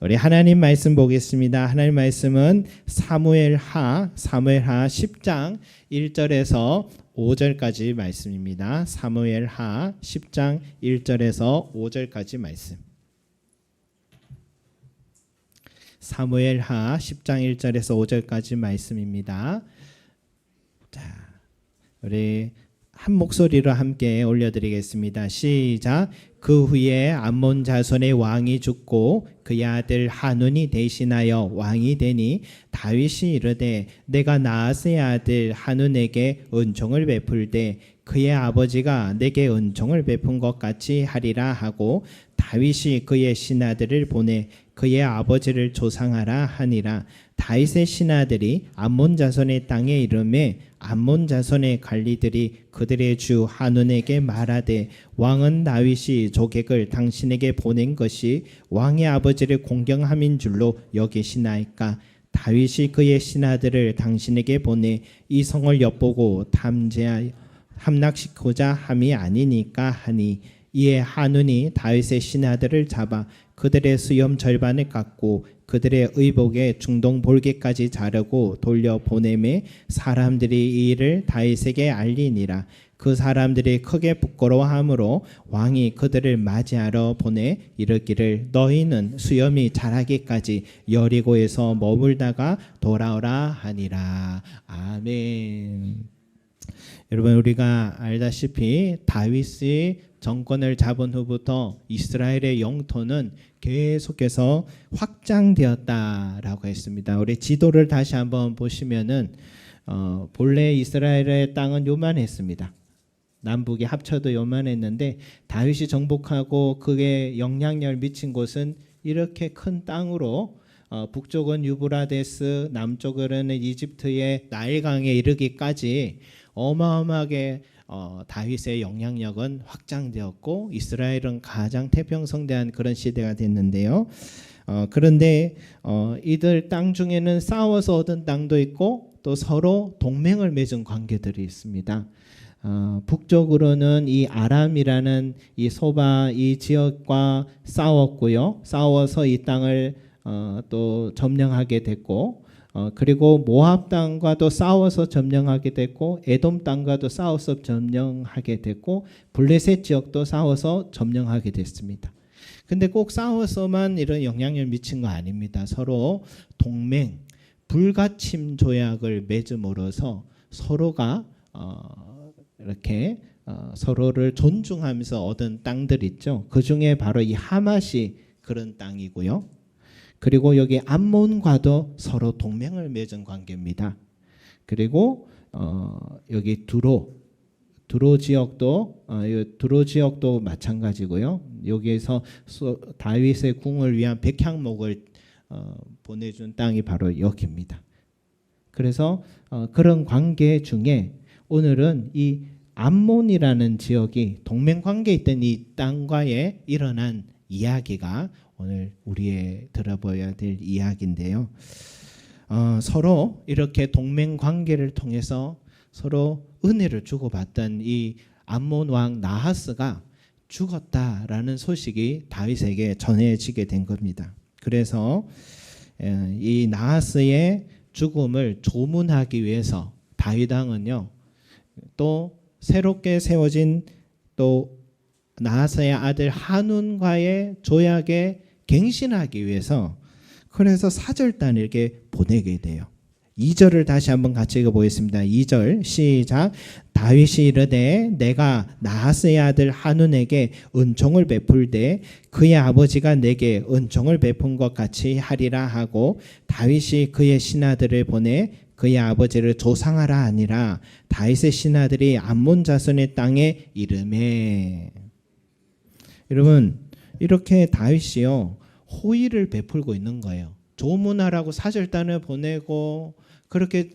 우리 하나님 말씀 보겠습니다. 하나님 말씀은 사무엘하 10장 1절에서 5절까지 말씀입니다. 사무엘하 10장 1절에서 5절까지 말씀. 사무엘하 10장 1절에서 5절까지 말씀입니다. 자, 우리 한 목소리로 함께 올려드리겠습니다. 시작. 그 후에 암몬 자손의 왕이 죽고 그의 아들 한운이 대신하여 왕이 되니 다윗이 이르되 내가 나하스의 아들 한운에게 은총을 베풀되 그의 아버지가 내게 은총을 베푼 것 같이 하리라 하고 다윗이 그의 신하들을 보내 그의 아버지를 조상하라 하니라. 다윗의 신하들이 암몬 자손의 땅에 이르매 암몬 자손의 관리들이 그들의 주 한운에게 말하되 왕은 다윗이 조객을 당신에게 보낸 것이 왕의 아버지를 공경함인 줄로 여기시나이까. 다윗이 그의 신하들을 당신에게 보내 이 성을 엿보고 탐지하여 함락시키고자 함이 아니니까 하니 이에 한운이 다윗의 신하들을 잡아 그들의 수염 절반을 깎고 그들의 의복에 중동 볼기까지 자르고 돌려 보내매 사람들이 이 일을 다윗에게 알리니라. 그 사람들이 크게 부끄러워하므로 왕이 그들을 맞이하러 보내 이르기를 너희는 수염이 자라기까지 여리고에서 머물다가 돌아오라 하니라. 아멘. 여러분, 우리가 알다시피 다윗이 정권을 잡은 후부터 이스라엘의 영토는 계속해서 확장되었다라고 했습니다. 우리 지도를 다시 한번 보시면은 본래 이스라엘의 땅은 요만했습니다. 남북이 합쳐도 요만했는데 다윗이 정복하고 그게 영향력을 미친 곳은 이렇게 큰 땅으로 북쪽은 유브라데스, 남쪽으로는 이집트의 나일강에 이르기까지 어마어마하게 다윗의 영향력은 확장되었고 이스라엘은 가장 태평성대한 그런 시대가 됐는데요. 그런데 이들 땅 중에는 싸워서 얻은 땅도 있고 또 서로 동맹을 맺은 관계들이 있습니다. 북쪽으로는 이 아람이라는 이 소바 이 지역과 싸웠고요. 싸워서 이 땅을 또 점령하게 됐고 그리고 모압 땅과도 싸워서 점령하게 됐고 에돔 땅과도 싸워서 점령하게 됐고 블레셋 지역도 싸워서 점령하게 됐습니다. 근데 꼭 싸워서만 이런 영향력을 미친 거 아닙니다. 서로 동맹, 불가침 조약을 맺음으로써 서로가 이렇게 서로를 존중하면서 얻은 땅들 있죠. 그 중에 바로 이 하맛이 그런 땅이고요. 그리고 여기 암몬과도 서로 동맹을 맺은 관계입니다. 그리고 여기 두로 지역도 마찬가지고요. 여기에서 다윗의 궁을 위한 백향목을 보내준 땅이 바로 여기입니다. 그래서 그런 관계 중에 오늘은 이 암몬이라는 지역이 동맹 관계에 있던 이 땅과의 일어난 이야기가 오늘 우리의 들어봐야 될 이야기인데요. 서로 이렇게 동맹 관계를 통해서 서로 은혜를 주고받던 이 암몬 왕 나하스가 죽었다라는 소식이 다윗에게 전해지게 된 겁니다. 그래서 이 나하스의 죽음을 조문하기 위해서 다윗 왕은요, 또 새롭게 세워진 또 나하스의 아들 한운과의 조약에 갱신하기 위해서 그래서 사절단에게 보내게 돼요. 2절을 다시 한번 같이 읽어보겠습니다. 2절 시작. 다윗이 이르되 내가 나하스의 아들 한운에게 은총을 베풀되 그의 아버지가 내게 은총을 베푼 것 같이 하리라 하고 다윗이 그의 신하들을 보내 그의 아버지를 조상하라 하니라. 다윗의 신하들이 암몬 자손의 땅에 이르매. 여러분, 이렇게 다윗이요 호의를 베풀고 있는 거예요. 조문하라고 사절단을 보내고 그렇게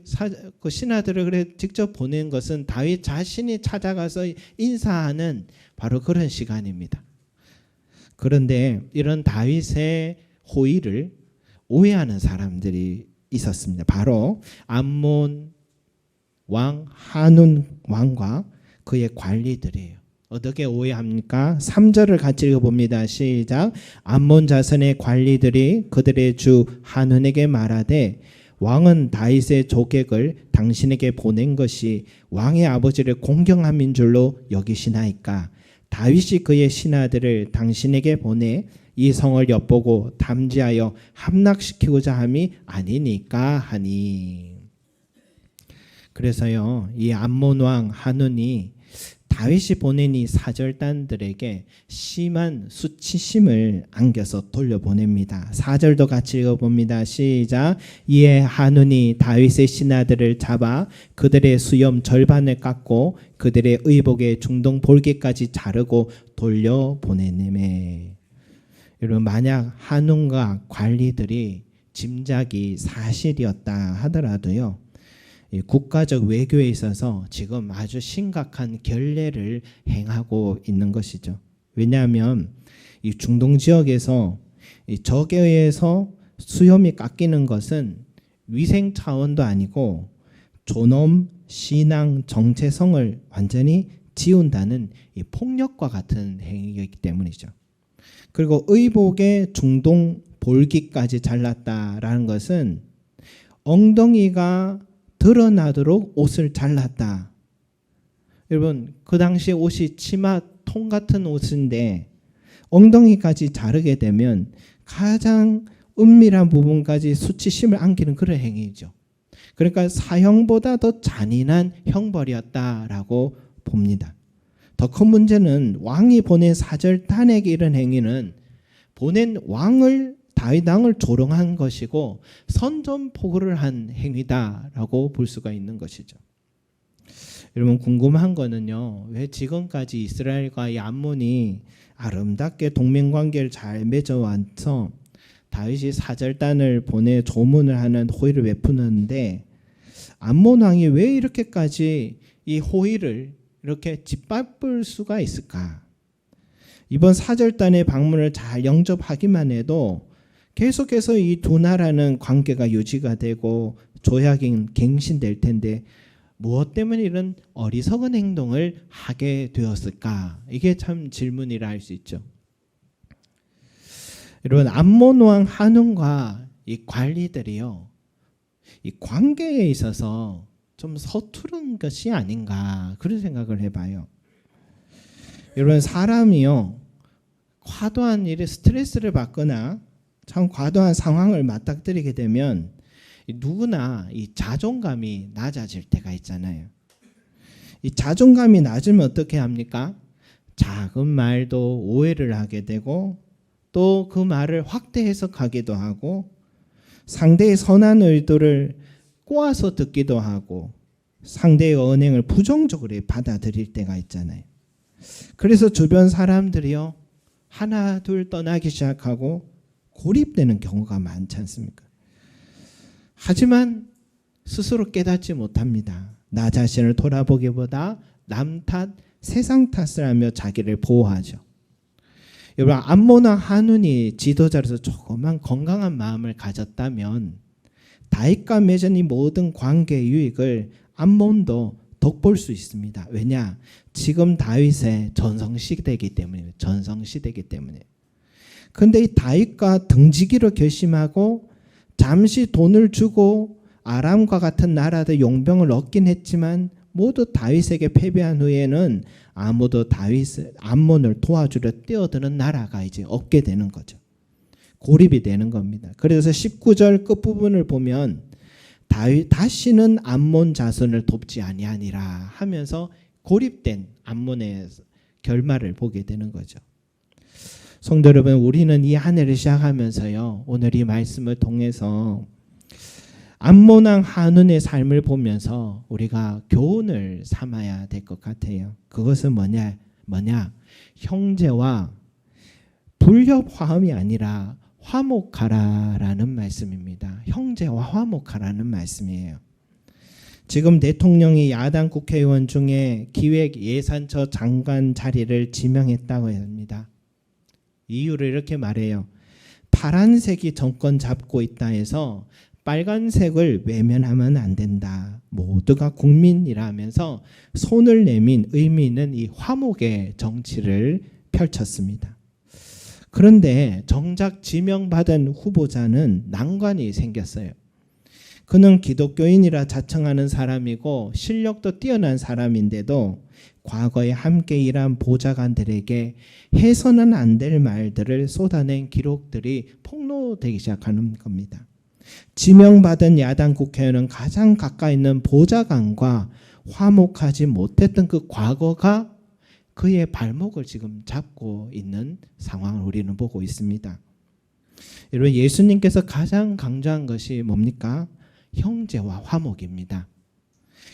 그 신하들을 그래 직접 보낸 것은 다윗 자신이 찾아가서 인사하는 바로 그런 시간입니다. 그런데 이런 다윗의 호의를 오해하는 사람들이 있었습니다. 바로 암몬 왕 한운 왕과 그의 관리들이에요. 어떻게 오해합니까? 3절을 같이 읽어봅니다. 시작. 암몬 자손의 관리들이 그들의 주 한운에게 말하되 왕은 다윗의 조객을 당신에게 보낸 것이 왕의 아버지를 공경함인 줄로 여기시나이까? 다윗이 그의 신하들을 당신에게 보내 이 성을 엿보고 담지하여 함락시키고자 함이 아니니까 하니. 그래서요, 이 암몬 왕 한운이 다윗이 보낸 이 사절단들에게 심한 수치심을 안겨서 돌려보냅니다. 4절도 같이 읽어봅니다. 시작. 이에 한운이 다윗의 신하들을 잡아 그들의 수염 절반을 깎고 그들의 의복의 중동 볼기까지 자르고 돌려보내매. 여러분, 만약 한운과 관리들이 짐작이 사실이었다 하더라도요, 국가적 외교에 있어서 지금 아주 심각한 결례를 행하고 있는 것이죠. 왜냐하면 이 중동 지역에서 이 적에 의해서 수염이 깎이는 것은 위생 차원도 아니고 존엄, 신앙, 정체성을 완전히 지운다는 이 폭력과 같은 행위이기 때문이죠. 그리고 의복의 중동 볼기까지 잘랐다라는 것은 엉덩이가 드러나도록 옷을 잘랐다. 여러분, 그 당시 옷이 치마 통 같은 옷인데 엉덩이까지 자르게 되면 가장 은밀한 부분까지 수치심을 안기는 그런 행위죠. 그러니까 사형보다 더 잔인한 형벌이었다라고 봅니다. 더 큰 문제는 왕이 보낸 사절단에게 이런 행위는 보낸 왕을 다윗 왕을 조롱한 것이고 선전포고를 한 행위다라고 볼 수가 있는 것이죠. 여러분, 궁금한 거는요, 왜 지금까지 이스라엘과 이 암몬이 아름답게 동맹관계를 잘 맺어와서 다윗이 사절단을 보내 조문을 하는 호의를 베푸는데 암몬 왕이 왜 이렇게까지 이 호의를 이렇게 짓밟을 수가 있을까? 이번 사절단의 방문을 잘 영접하기만 해도 계속해서 이 두 나라는 관계가 유지가 되고 조약이 갱신될 텐데 무엇 때문에 이런 어리석은 행동을 하게 되었을까? 이게 참 질문이라 할 수 있죠. 여러분, 암몬 왕 한운과 이 관리들이요, 이 관계에 있어서 좀 서투른 것이 아닌가, 그런 생각을 해봐요. 여러분, 사람이요, 과도한 일에 스트레스를 받거나 참 과도한 상황을 맞닥뜨리게 되면 누구나 이 자존감이 낮아질 때가 있잖아요. 이 자존감이 낮으면 어떻게 합니까? 작은 말도 오해를 하게 되고 또 그 말을 확대 해석하기도 하고 상대의 선한 의도를 꼬아서 듣기도 하고 상대의 언행을 부정적으로 받아들일 때가 있잖아요. 그래서 주변 사람들이요, 하나 둘 떠나기 시작하고 고립되는 경우가 많지 않습니까? 하지만 스스로 깨닫지 못합니다. 나 자신을 돌아보기보다 남 탓, 세상 탓을 하며 자기를 보호하죠. 여러분, 암몬 왕 한운이 지도자로서 조그만 건강한 마음을 가졌다면 다윗과 맺은 이 모든 관계의 유익을 암몬도 덕볼 수 있습니다. 왜냐? 지금 다윗의 전성시대이기 때문에. 그런데 이 다윗과 등지기로 결심하고 잠시 돈을 주고 아람과 같은 나라의 용병을 얻긴 했지만 모두 다윗에게 패배한 후에는 아무도 암몬을 도와주려 뛰어드는 나라가 이제 없게 되는 거죠. 고립이 되는 겁니다. 그래서 19절 끝부분을 보면 다윗 다시는 암몬 자손을 돕지 아니하니라 하면서 고립된 암몬의 결말을 보게 되는 거죠. 성도 여러분, 우리는 이 한 해를 시작하면서요, 오늘 이 말씀을 통해서 암몬 왕 한운의 삶을 보면서 우리가 교훈을 삼아야 될 것 같아요. 그것은 뭐냐? 형제와 불협화음이 아니라 화목하라라는 말씀입니다. 형제와 화목하라는 말씀이에요. 지금 대통령이 야당 국회의원 중에 기획예산처 장관 자리를 지명했다고 합니다. 이유를 이렇게 말해요. 파란색이 정권 잡고 있다 해서 빨간색을 외면하면 안 된다. 모두가 국민이라 하면서 손을 내민 의미 있는 이 화목의 정치를 펼쳤습니다. 그런데 정작 지명받은 후보자는 난관이 생겼어요. 그는 기독교인이라 자청하는 사람이고 실력도 뛰어난 사람인데도 과거에 함께 일한 보좌관들에게 해서는 안 될 말들을 쏟아낸 기록들이 폭로되기 시작하는 겁니다. 지명받은 야당 국회의원은 가장 가까이 있는 보좌관과 화목하지 못했던 그 과거가 그의 발목을 지금 잡고 있는 상황을 우리는 보고 있습니다. 여러분, 예수님께서 가장 강조한 것이 뭡니까? 형제와 화목입니다.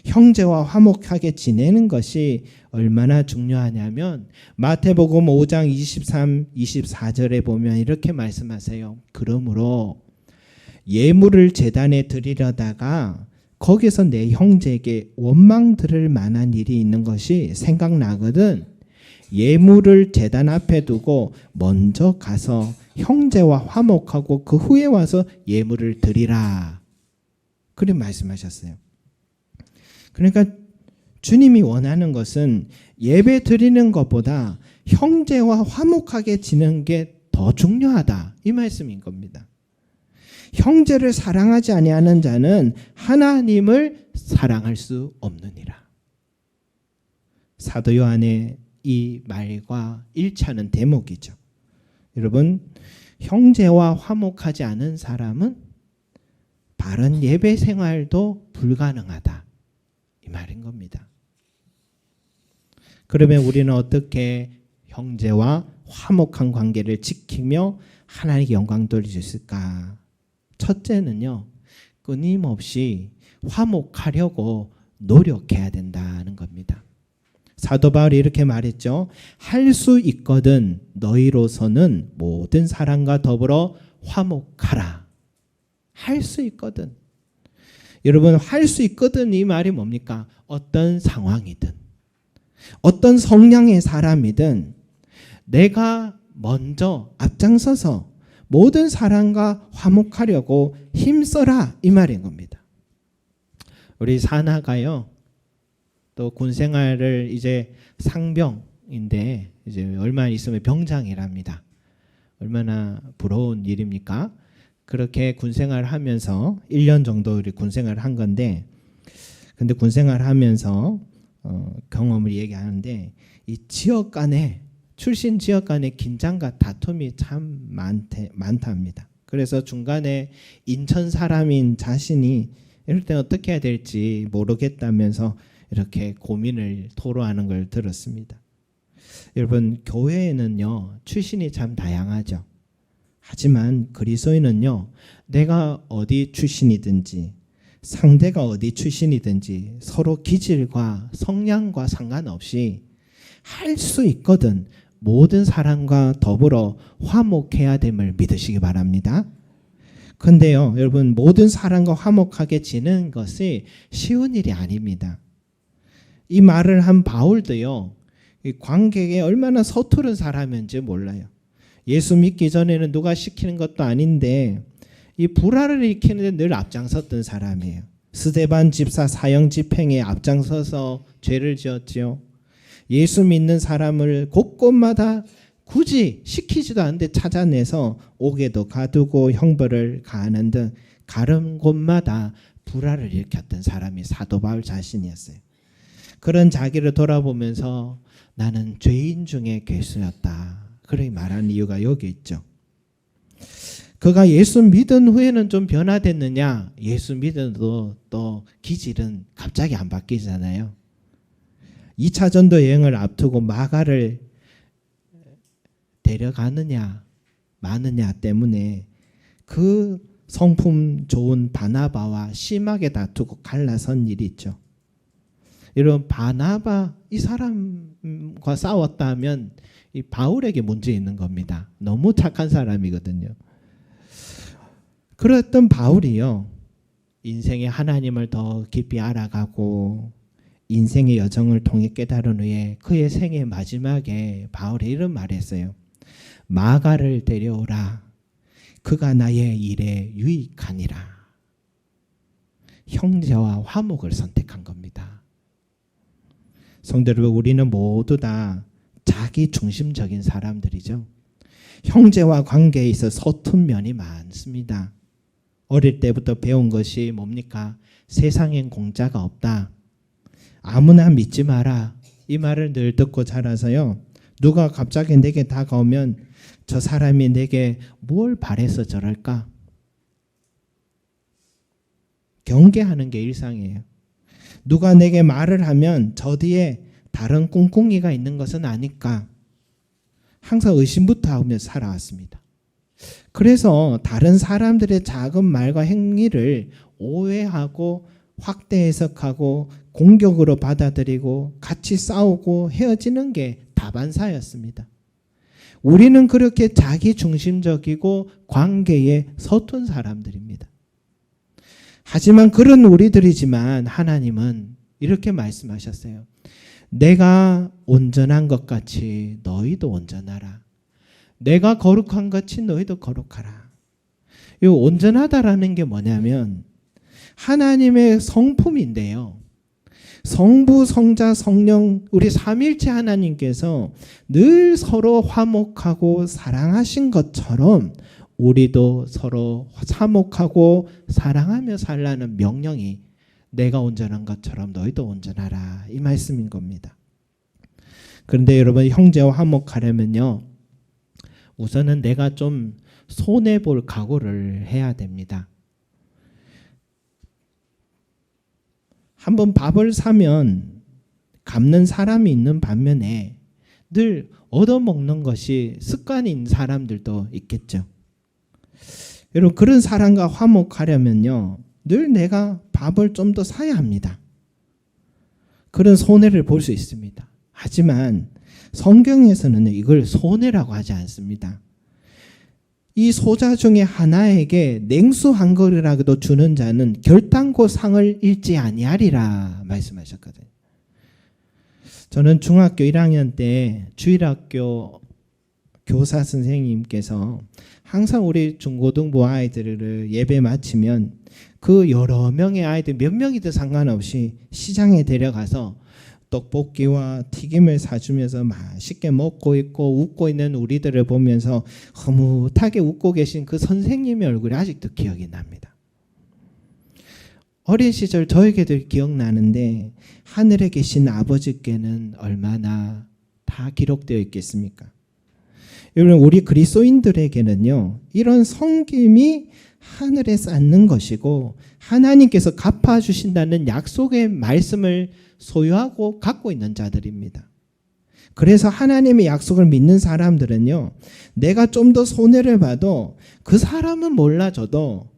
형제와 화목하게 지내는 것이 얼마나 중요하냐면 마태복음 5장 23, 24절에 보면 이렇게 말씀하세요. 그러므로 예물을 제단에 드리려다가 거기서 내 형제에게 원망 들을 만한 일이 있는 것이 생각나거든 예물을 제단 앞에 두고 먼저 가서 형제와 화목하고 그 후에 와서 예물을 드리라. 그렇게 말씀하셨어요. 그러니까 주님이 원하는 것은 예배 드리는 것보다 형제와 화목하게 지내는 게 더 중요하다. 이 말씀인 겁니다. 형제를 사랑하지 아니하는 자는 하나님을 사랑할 수 없느니라. 사도 요한의 이 말과 일치하는 대목이죠. 여러분, 형제와 화목하지 않은 사람은 바른 예배 생활도 불가능하다. 이 말인 겁니다. 그러면 우리는 어떻게 형제와 화목한 관계를 지키며 하나님께 영광 돌릴 수 있을까? 첫째는요, 끊임없이 화목하려고 노력해야 된다는 겁니다. 사도 바울이 이렇게 말했죠. 할 수 있거든 너희로서는 모든 사람과 더불어 화목하라. 할 수 있거든. 여러분, 할 수 있거든 이 말이 뭡니까? 어떤 상황이든 어떤 성향의 사람이든 내가 먼저 앞장서서 모든 사람과 화목하려고 힘써라 이 말인 겁니다. 우리 사나가요. 또 군생활을 이제 상병인데 이제 얼마 있으면 병장이랍니다. 얼마나 부러운 일입니까? 그렇게 군생활을 하면서 1년 정도 우리 군생활을 한 건데, 근데 군생활을 하면서 경험을 얘기하는데 이 지역 간에 출신 지역 간의 긴장과 다툼이 참 많답니다. 그래서 중간에 인천 사람인 자신이 이럴 때 어떻게 해야 될지 모르겠다면서 이렇게 고민을 토로하는 걸 들었습니다. 여러분, 교회에는요 출신이 참 다양하죠. 하지만 그리스도인은요 내가 어디 출신이든지 상대가 어디 출신이든지 서로 기질과 성향과 상관없이 할 수 있거든 모든 사람과 더불어 화목해야 됨을 믿으시기 바랍니다. 근데요 여러분, 모든 사람과 화목하게 지내는 것이 쉬운 일이 아닙니다. 이 말을 한 바울도요 이 관계에 얼마나 서투른 사람인지 몰라요. 예수 믿기 전에는 누가 시키는 것도 아닌데 이 불화를 일으키는데 늘 앞장섰던 사람이에요. 스데반 집사 사형 집행에 앞장서서 죄를 지었지요. 예수 믿는 사람을 곳곳마다 굳이 시키지도 않는데 찾아내서 옥에도 가두고 형벌을 가하는 등 가는 곳마다 불화를 일으켰던 사람이 사도 바울 자신이었어요. 그런 자기를 돌아보면서 나는 죄인 중에 괴수였다. 그렇게 말하는 이유가 여기 있죠. 그가 예수 믿은 후에는 좀 변화됐느냐? 예수 믿어도 또 기질은 갑자기 안 바뀌잖아요. 2차 전도 여행을 앞두고 마가를 데려가느냐 마느냐 때문에 그 성품 좋은 바나바와 심하게 다투고 갈라선 일이 있죠. 여러분, 바나바 이 사람과 싸웠다면 이 바울에게 문제 있는 겁니다. 너무 착한 사람이거든요. 그랬던 바울이요 인생의 하나님을 더 깊이 알아가고 인생의 여정을 통해 깨달은 후에 그의 생의 마지막에 바울이 이런 말을 했어요. 마가를 데려오라. 그가 나의 일에 유익하니라. 형제와 화목을 선택한 겁니다. 성도 여러분, 우리는 모두 다 자기 중심적인 사람들이죠. 형제와 관계에 있어 서툰 면이 많습니다. 어릴 때부터 배운 것이 뭡니까? 세상엔 공짜가 없다. 아무나 믿지 마라. 이 말을 늘 듣고 자라서요. 누가 갑자기 내게 다가오면 저 사람이 내게 뭘 바래서 저럴까? 경계하는 게 일상이에요. 누가 내게 말을 하면 저 뒤에 다른 꿍꿍이가 있는 것은 아닐까? 항상 의심부터 하며 살아왔습니다. 그래서 다른 사람들의 작은 말과 행위를 오해하고 확대 해석하고 공격으로 받아들이고 같이 싸우고 헤어지는 게 다반사였습니다. 우리는 그렇게 자기 중심적이고 관계에 서툰 사람들입니다. 하지만 그런 우리들이지만 하나님은 이렇게 말씀하셨어요. 내가 온전한 것 같이 너희도 온전하라. 내가 거룩한 것 같이 너희도 거룩하라. 이 온전하다라는 게 뭐냐면 하나님의 성품인데요. 성부, 성자, 성령 우리 삼일체 하나님께서 늘 서로 화목하고 사랑하신 것처럼 우리도 서로 화목하고 사랑하며 살라는 명령이 내가 온전한 것처럼 너희도 온전하라 이 말씀인 겁니다. 그런데 여러분 형제와 화목하려면요. 우선은 내가 좀 손해볼 각오를 해야 됩니다. 한번 밥을 사면 갚는 사람이 있는 반면에 늘 얻어먹는 것이 습관인 사람들도 있겠죠. 여러분 그런 사람과 화목하려면요. 늘 내가 밥을 좀 더 사야 합니다. 그런 손해를 볼 수 있습니다. 하지만 성경에서는 이걸 손해라고 하지 않습니다. 이 소자 중에 하나에게 냉수 한 그릇이라도 주는 자는 결단코 상을 잃지 아니하리라 말씀하셨거든요. 저는 중학교 1학년 때 주일학교 교사 선생님께서 항상 우리 중고등부 아이들을 예배 마치면 그 여러 명의 아이들 몇 명이든 상관없이 시장에 데려가서 떡볶이와 튀김을 사주면서 맛있게 먹고 있고 웃고 있는 우리들을 보면서 흐뭇하게 웃고 계신 그 선생님의 얼굴이 아직도 기억이 납니다. 어린 시절 저에게도 기억나는데 하늘에 계신 아버지께는 얼마나 다 기록되어 있겠습니까? 여러분 우리 그리스도인들에게는요. 이런 섬김이 하늘에 쌓는 것이고 하나님께서 갚아주신다는 약속의 말씀을 소유하고 갖고 있는 자들입니다. 그래서 하나님의 약속을 믿는 사람들은요. 내가 좀 더 손해를 봐도 그 사람은 몰라줘도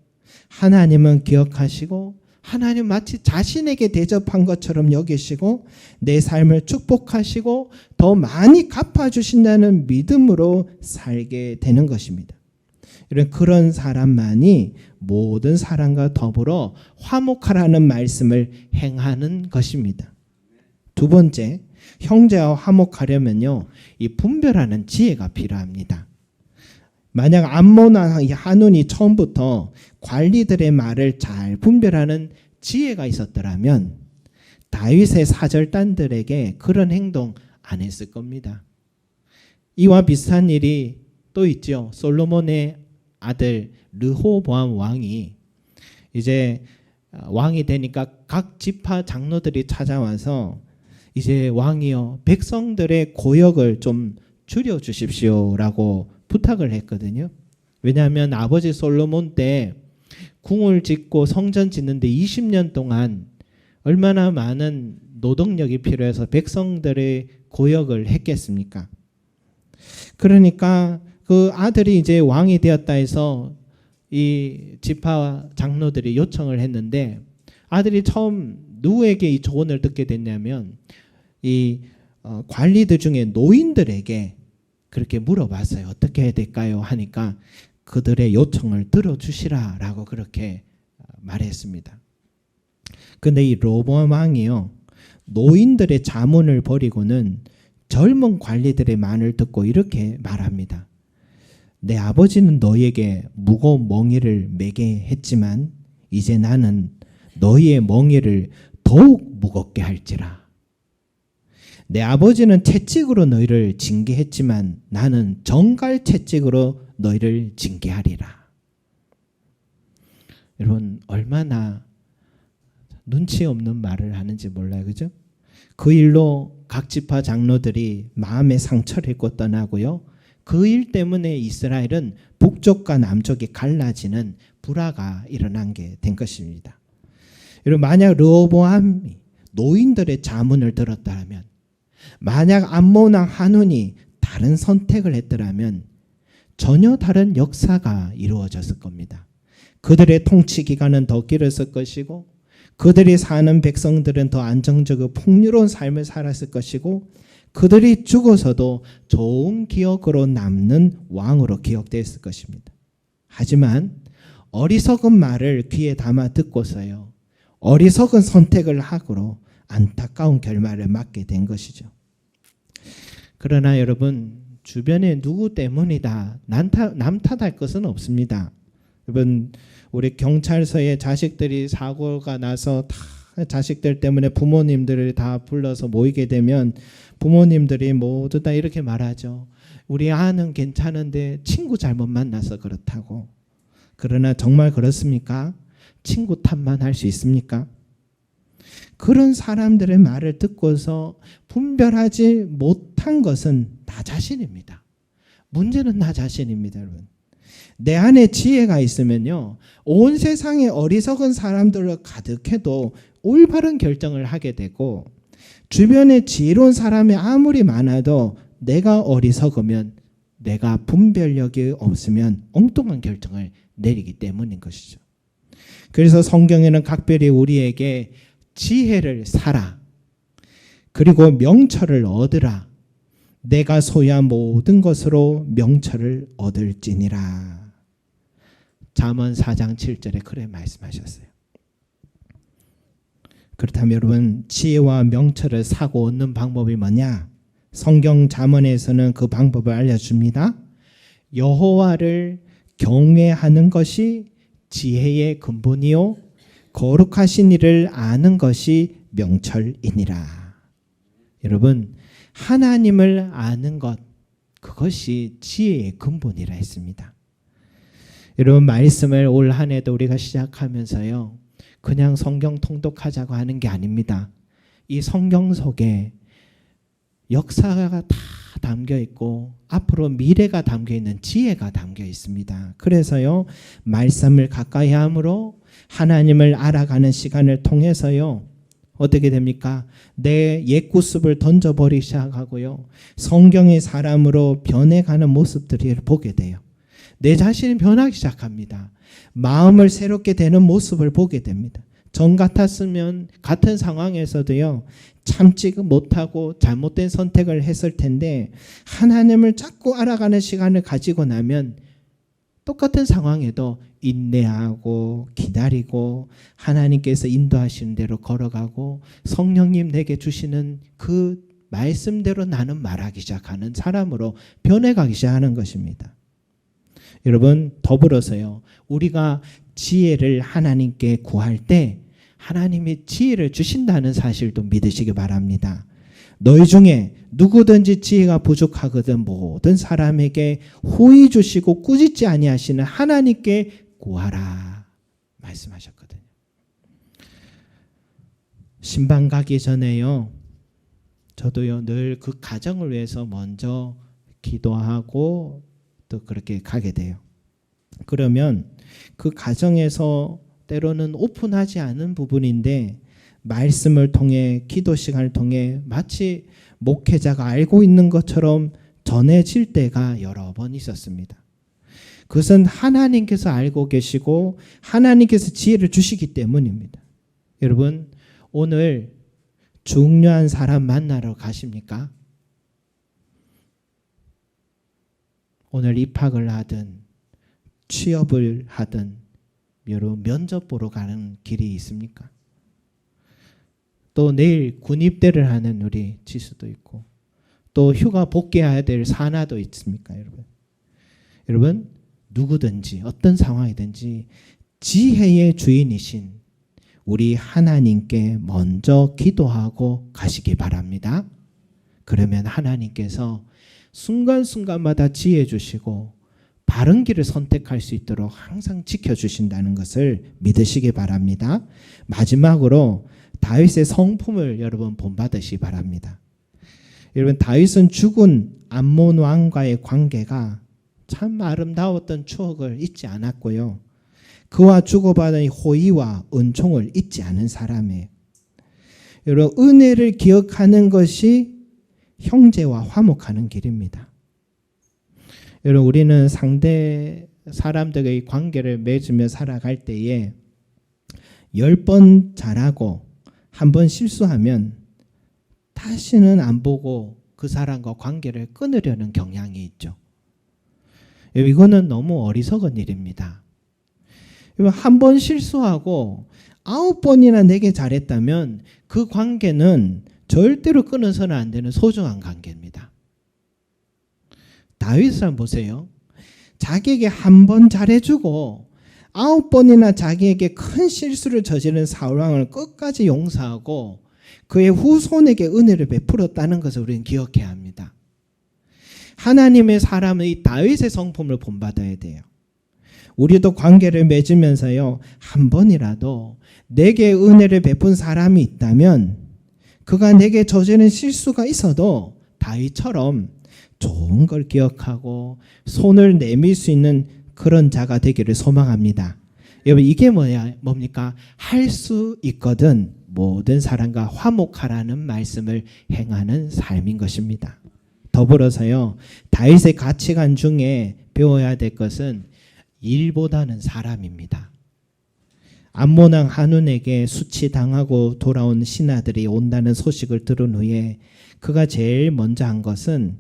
하나님은 기억하시고 하나님 마치 자신에게 대접한 것처럼 여기시고 내 삶을 축복하시고 더 많이 갚아주신다는 믿음으로 살게 되는 것입니다. 그런 사람만이 모든 사람과 더불어 화목하라는 말씀을 행하는 것입니다. 두 번째, 형제와 화목하려면요, 이 분별하는 지혜가 필요합니다. 만약 암몬과 한온이 처음부터 관리들의 말을 잘 분별하는 지혜가 있었더라면 다윗의 사절단들에게 그런 행동 안 했을 겁니다. 이와 비슷한 일이 또 있죠. 솔로몬의 아들 르호보암 왕이 이제 왕이 되니까 각 지파 장로들이 찾아와서 이제 왕이여 백성들의 고역을 좀 줄여주십시오라고 부탁을 했거든요. 왜냐하면 아버지 솔로몬 때 궁을 짓고 성전 짓는데 20년 동안 얼마나 많은 노동력이 필요해서 백성들의 고역을 했겠습니까? 그러니까 그 아들이 이제 왕이 되었다 해서 이 지파 장로들이 요청을 했는데 아들이 처음 누구에게 이 조언을 듣게 됐냐면 이 관리들 중에 노인들에게 그렇게 물어봤어요. 어떻게 해야 될까요? 하니까 그들의 요청을 들어주시라라고 그렇게 말했습니다. 근데 이 르호보암 왕이요. 노인들의 자문을 버리고는 젊은 관리들의 말을 듣고 이렇게 말합니다. 내 아버지는 너에게 무거운 멍에를 매게 했지만 이제 나는 너희의 멍에를 더욱 무겁게 할지라. 내 아버지는 채찍으로 너희를 징계했지만 나는 정갈 채찍으로 너희를 징계하리라. 여러분, 얼마나 눈치 없는 말을 하는지 몰라요. 그죠? 그 일로 각 지파 장로들이 마음의 상처를 입고 떠나고요. 그 일 때문에 이스라엘은 북쪽과 남쪽이 갈라지는 불화가 일어난 게 된 것입니다. 여러분, 만약 르호보암이 노인들의 자문을 들었다면, 만약 암몬 왕 한운이 다른 선택을 했더라면 전혀 다른 역사가 이루어졌을 겁니다. 그들의 통치 기간은 더 길었을 것이고, 그들이 사는 백성들은 더 안정적이고 풍요로운 삶을 살았을 것이고, 그들이 죽어서도 좋은 기억으로 남는 왕으로 기억되었을 것입니다. 하지만 어리석은 말을 귀에 담아 듣고서요, 어리석은 선택을 하고로 안타까운 결말을 맞게 된 것이죠. 그러나 여러분, 주변에 누구 때문이다 남 탓할 것은 없습니다. 여러분, 우리 경찰서에 자식들이 사고가 나서 다 자식들 때문에 부모님들을 다 불러서 모이게 되면 부모님들이 모두 다 이렇게 말하죠. 우리 아는 괜찮은데 친구 잘못 만나서 그렇다고. 그러나 정말 그렇습니까? 친구 탓만 할 수 있습니까? 그런 사람들의 말을 듣고서 분별하지 못한 것은 나 자신입니다. 문제는 나 자신입니다, 여러분. 내 안에 지혜가 있으면요, 온 세상에 어리석은 사람들로 가득해도 올바른 결정을 하게 되고, 주변에 지혜로운 사람이 아무리 많아도 내가 어리석으면, 내가 분별력이 없으면 엉뚱한 결정을 내리기 때문인 것이죠. 그래서 성경에는 각별히 우리에게 지혜를 사라, 그리고 명철을 얻으라, 내가 소유한 모든 것으로 명철을 얻을지니라. 잠언 4장 7절에 그래 말씀하셨어요. 그렇다면 여러분, 지혜와 명철을 사고 얻는 방법이 뭐냐? 성경 잠언에서는 그 방법을 알려줍니다. 여호와를 경외하는 것이 지혜의 근본이요 거룩하신 이를 아는 것이 명철이니라. 여러분, 하나님을 아는 것, 그것이 지혜의 근본이라 했습니다. 여러분, 말씀을 올 한 해도 우리가 시작하면서요, 그냥 성경 통독하자고 하는 게 아닙니다. 이 성경 속에 역사가 다 담겨 있고 앞으로 미래가 담겨 있는 지혜가 담겨 있습니다. 그래서요, 말씀을 가까이 함으로 하나님을 알아가는 시간을 통해서요, 어떻게 됩니까? 내 옛구습을 던져버리기 시작하고요, 성경의 사람으로 변해가는 모습들을 보게 돼요. 내 자신이 변하기 시작합니다. 마음을 새롭게 되는 모습을 보게 됩니다. 전 같았으면 같은 상황에서도요, 참지 못하고 잘못된 선택을 했을 텐데, 하나님을 자꾸 알아가는 시간을 가지고 나면 똑같은 상황에도 인내하고 기다리고 하나님께서 인도하시는 대로 걸어가고 성령님 내게 주시는 그 말씀대로 나는 말하기 시작하는 사람으로 변해가기 시작하는 것입니다. 여러분, 더불어서요, 우리가 지혜를 하나님께 구할 때 하나님이 지혜를 주신다는 사실도 믿으시기 바랍니다. 너희 중에 누구든지 지혜가 부족하거든 모든 사람에게 호의 주시고 꾸짖지 아니하시는 하나님께 구하라 말씀하셨거든요. 신방 가기 전에요, 저도요 늘 그 가정을 위해서 먼저 기도하고 또 그렇게 가게 돼요. 그러면 그 가정에서 때로는 오픈하지 않은 부분인데 말씀을 통해, 기도 시간을 통해 마치 목회자가 알고 있는 것처럼 전해질 때가 여러 번 있었습니다. 그것은 하나님께서 알고 계시고 하나님께서 지혜를 주시기 때문입니다. 여러분, 오늘 중요한 사람 만나러 가십니까? 오늘 입학을 하든 취업을 하든 여러분 면접 보러 가는 길이 있습니까? 또 내일 군입대를 하는 우리 지수도 있고 또 휴가 복귀해야 될 사나도 있습니까, 여러분? 여러분, 누구든지 어떤 상황이든지 지혜의 주인이신 우리 하나님께 먼저 기도하고 가시기 바랍니다. 그러면 하나님께서 순간순간마다 지혜 주시고 바른 길을 선택할 수 있도록 항상 지켜주신다는 것을 믿으시기 바랍니다. 마지막으로 다윗의 성품을 여러분 본받으시기 바랍니다. 여러분, 다윗은 죽은 암몬 왕과의 관계가 참 아름다웠던 추억을 잊지 않았고요. 그와 주고받은 호의와 은총을 잊지 않은 사람이에요. 여러분, 은혜를 기억하는 것이 형제와 화목하는 길입니다. 여러분, 우리는 상대 사람들의 관계를 맺으며 살아갈 때에 10번 잘하고 한 번 실수하면 다시는 안 보고 그 사람과 관계를 끊으려는 경향이 있죠. 이거는 너무 어리석은 일입니다. 한 번 실수하고 9번이나 내게 잘했다면 그 관계는 절대로 끊어서는 안 되는 소중한 관계입니다. 다윗을 한번 보세요. 자기에게 한 번 잘해주고 9번이나 자기에게 큰 실수를 저지른 사울왕을 끝까지 용서하고 그의 후손에게 은혜를 베풀었다는 것을 우리는 기억해야 합니다. 하나님의 사람은 이 다윗의 성품을 본받아야 돼요. 우리도 관계를 맺으면서요, 한 번이라도 내게 은혜를 베푼 사람이 있다면 그가 내게 저지른 실수가 있어도 다윗처럼 좋은 걸 기억하고 손을 내밀 수 있는 그런 자가 되기를 소망합니다. 여러분, 이게 뭡니까? 할 수 있거든 모든 사람과 화목하라는 말씀을 행하는 삶인 것입니다. 더불어서요, 다윗의 가치관 중에 배워야 될 것은 일보다는 사람입니다. 암몬 왕 한운에게 수치당하고 돌아온 신하들이 온다는 소식을 들은 후에 그가 제일 먼저 한 것은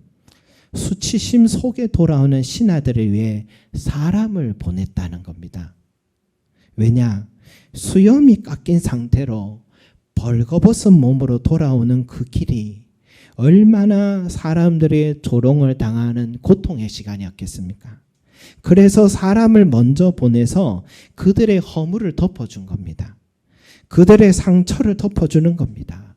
수치심 속에 돌아오는 신하들을 위해 사람을 보냈다는 겁니다. 왜냐? 수염이 깎인 상태로 벌거벗은 몸으로 돌아오는 그 길이 얼마나 사람들의 조롱을 당하는 고통의 시간이었겠습니까? 그래서 사람을 먼저 보내서 그들의 허물을 덮어준 겁니다. 그들의 상처를 덮어주는 겁니다.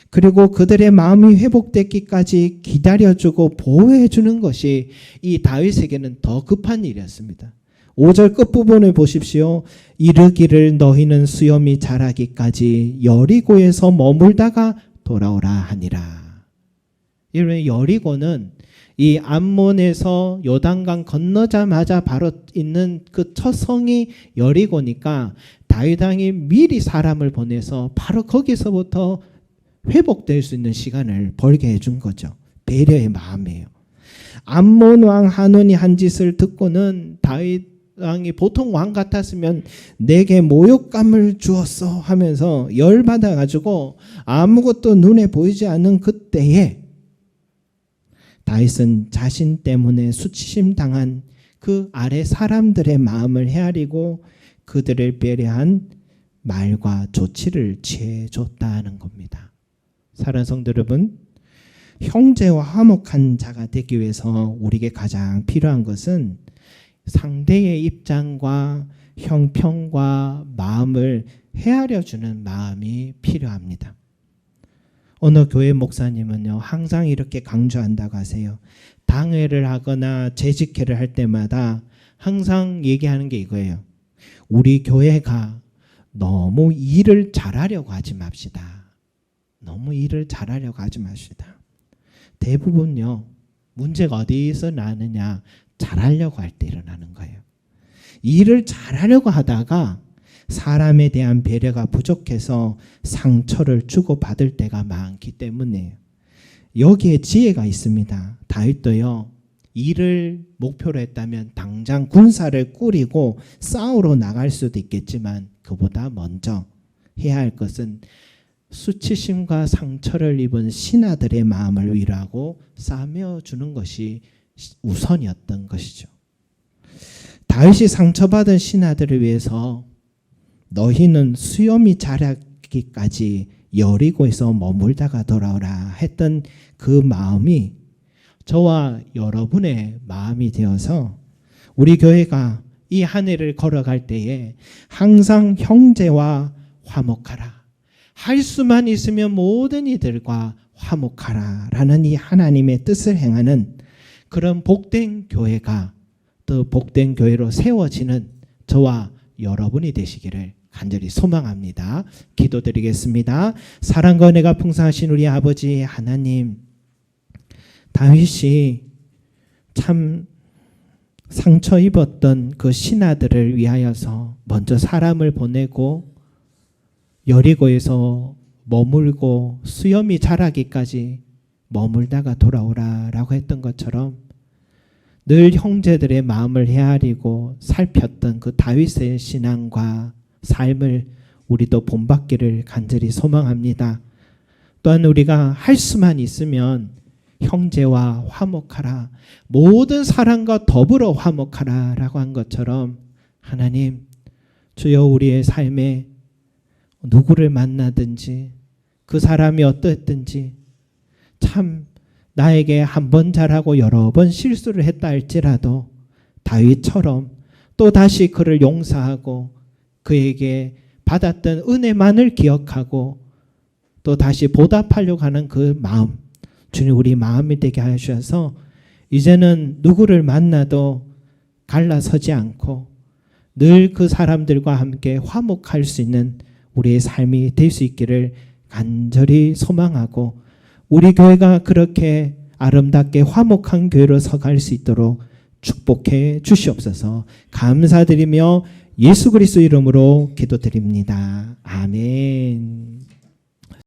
그리고 그들의 마음이 회복되기까지 기다려주고 보호해주는 것이 이 다윗에게는 더 급한 일이었습니다. 5절 끝부분을 보십시오. 이르기를 너희는 수염이 자라기까지 여리고에서 머물다가 돌아오라 하니라. 여러분, 여리고는 이 암몬에서 요단강 건너자마자 바로 있는 그 첫 성이 여리고니까 다윗 왕이 미리 사람을 보내서 바로 거기서부터 회복될 수 있는 시간을 벌게 해준 거죠. 배려의 마음이에요. 암몬 왕 한운이 한 짓을 듣고는 다윗 왕이 보통 왕 같았으면 내게 모욕감을 주었어 하면서 열받아 가지고 아무것도 눈에 보이지 않는 그때에 다윗은 자신 때문에 수치심 당한 그 아래 사람들의 마음을 헤아리고 그들을 배려한 말과 조치를 취해줬다는 겁니다. 사랑하는 성도 여러분, 형제와 화목한 자가 되기 위해서 우리에게 가장 필요한 것은 상대의 입장과 형평과 마음을 헤아려주는 마음이 필요합니다. 어느 교회 목사님은요, 항상 이렇게 강조한다고 하세요. 당회를 하거나 재직회를 할 때마다 항상 얘기하는 게 이거예요. 우리 교회가 너무 일을 잘하려고 하지 맙시다. 너무 일을 잘하려고 하지 맙시다. 대부분요, 문제가 어디서 나느냐, 잘하려고 할 때 일어나는 거예요. 일을 잘하려고 하다가 사람에 대한 배려가 부족해서 상처를 주고받을 때가 많기 때문에 여기에 지혜가 있습니다. 다윗도요, 일을 목표로 했다면 당장 군사를 꾸리고 싸우러 나갈 수도 있겠지만 그보다 먼저 해야 할 것은 수치심과 상처를 입은 신하들의 마음을 위로하고 싸매어주는 것이 우선이었던 것이죠. 다윗이 상처받은 신하들을 위해서 너희는 수염이 자라기까지 여리고에서 머물다가 돌아오라 했던 그 마음이 저와 여러분의 마음이 되어서 우리 교회가 이 한 해를 걸어갈 때에 항상 형제와 화목하라. 할 수만 있으면 모든 이들과 화목하라 라는 이 하나님의 뜻을 행하는 그런 복된 교회가 또 복된 교회로 세워지는 저와 여러분이 되시기를 간절히 소망합니다. 기도드리겠습니다. 사랑과 은혜가 풍성하신 우리 아버지 하나님, 다윗이 참 상처 입었던 그 신하들을 위하여서 먼저 사람을 보내고 여리고에서 머물고 수염이 자라기까지 머물다가 돌아오라라고 했던 것처럼 늘 형제들의 마음을 헤아리고 살폈던 그 다윗의 신앙과 삶을 우리도 본받기를 간절히 소망합니다. 또한 우리가 할 수만 있으면 형제와 화목하라, 모든 사람과 더불어 화목하라 라고 한 것처럼 하나님, 주여 우리의 삶에 누구를 만나든지 그 사람이 어떠했든지 참 나에게 한 번 잘하고 여러 번 실수를 했다 할지라도 다윗처럼 또 다시 그를 용서하고 그에게 받았던 은혜만을 기억하고 또 다시 보답하려고 하는 그 마음, 주님 우리 마음이 되게 하셔서 이제는 누구를 만나도 갈라서지 않고 늘 그 사람들과 함께 화목할 수 있는 우리의 삶이 될 수 있기를 간절히 소망하고 우리 교회가 그렇게 아름답게 화목한 교회로 서갈 수 있도록 축복해 주시옵소서. 감사드리며 예수 그리스도 이름으로 기도드립니다. 아멘.